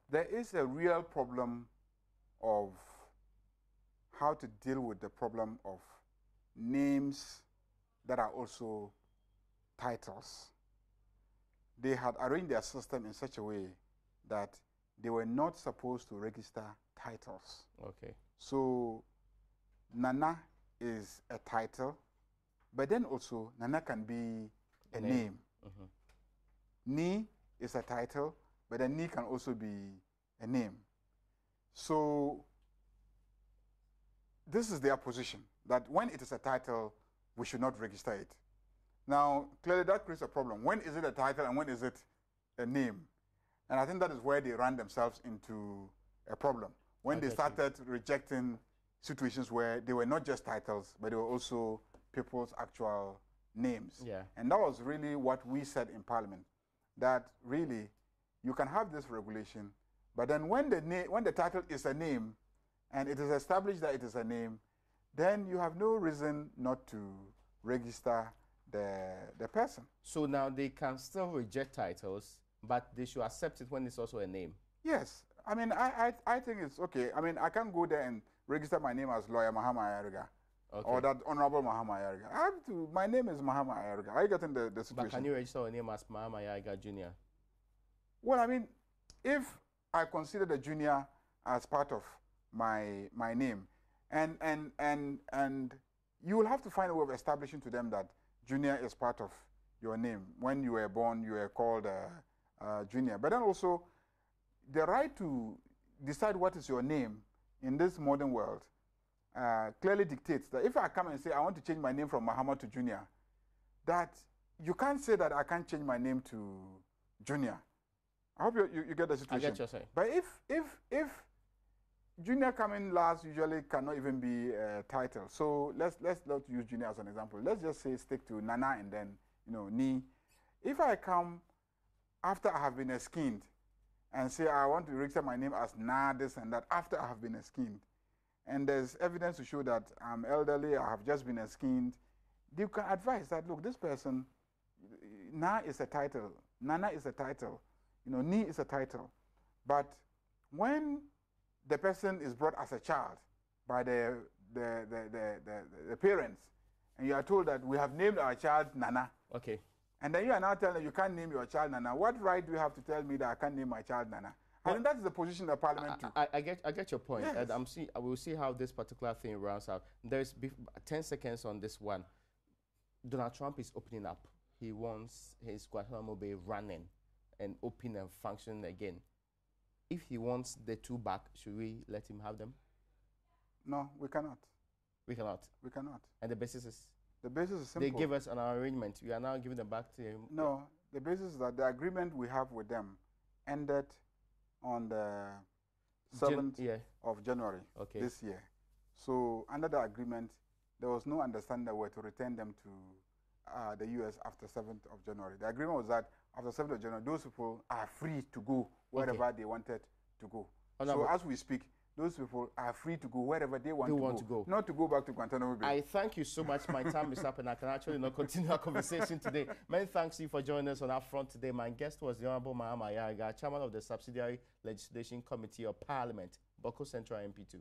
There is a real problem of how to deal with the problem of names that are also titles. They had arranged their system in such a way that they were not supposed to register titles. Okay. So Nana is a title, but then also Nana can be a name. Ni is a title, but then Ni can also be a name. So this is their position, that when it is a title, we should not register it. Now, clearly that creates a problem. When is it a title and when is it a name? And I think that is where they ran themselves into a problem. When they started rejecting situations where they were not just titles, but they were also people's actual names. Yeah. And that was really what we said in Parliament, that really you can have this regulation, but then when the title is a name and it is established that it is a name, then you have no reason not to register the person. So now they can still reject titles, but they should accept it when it's also a name. Yes. I mean, I think it's okay. I mean, I can't go there and register my name as lawyer Mahama Ayariga. Okay. Or that Honorable Mahama Ayariga. I have to, my name is Mahama Ayariga. Are you getting the situation? But can you register your name as Mahama Ayariga Jr.? Well, I mean, if I consider the junior as part of my name, and you will have to find a way of establishing to them that Junior is part of your name. When you were born, you were called Junior. But then also, the right to decide what is your name in this modern world clearly dictates that if I come and say I want to change my name from Muhammad to Junior, that you can't say that I can't change my name to Junior. I hope you get the situation. I get what you're saying. But if Junior coming last usually cannot even be a title. So let's not use Junior as an example. Let's just say stick to Nana and then Ni. If I come after I have been skinned and say I want to register my name as Na this and that after I have been skinned, and there's evidence to show that I'm elderly, I have just been skinned, you can advise that look, this person, Na is a title, Nana is a title, Ni is a title, but when the person is brought as a child by the parents, and you are told that we have named our child Nana. Okay. And then you are now telling them you can't name your child Nana. What right do you have to tell me that I can't name my child Nana? Well, I think that's the position that Parliament took. I get your point. Yes. And I will see how this particular thing rounds out. There's 10 seconds on this one. Donald Trump is opening up. He wants his Guantanamo Bay running and open and functioning again. If he wants the two back, should we let him have them? No, we cannot. We cannot? We cannot. And the basis is? The basis is simple. They give us an arrangement. We are now giving them back to him. No, the basis is that the agreement we have with them ended on the 7th of January this year. So under the agreement, there was no understanding that we were to return them to the U.S. after 7th of January. The agreement was that after 7th of January, those people are free to go wherever they wanted to go. So as we speak, those people are free to go wherever they want to go. Not to go back to Guantanamo Bay. I thank you so much. My time is up and I can actually not continue our conversation today. Many thanks to you for joining us on UpFront today. My guest was the Honorable Mahama Yaga, Chairman of the Subsidiary Legislation Committee of Parliament, Boko Central MP2.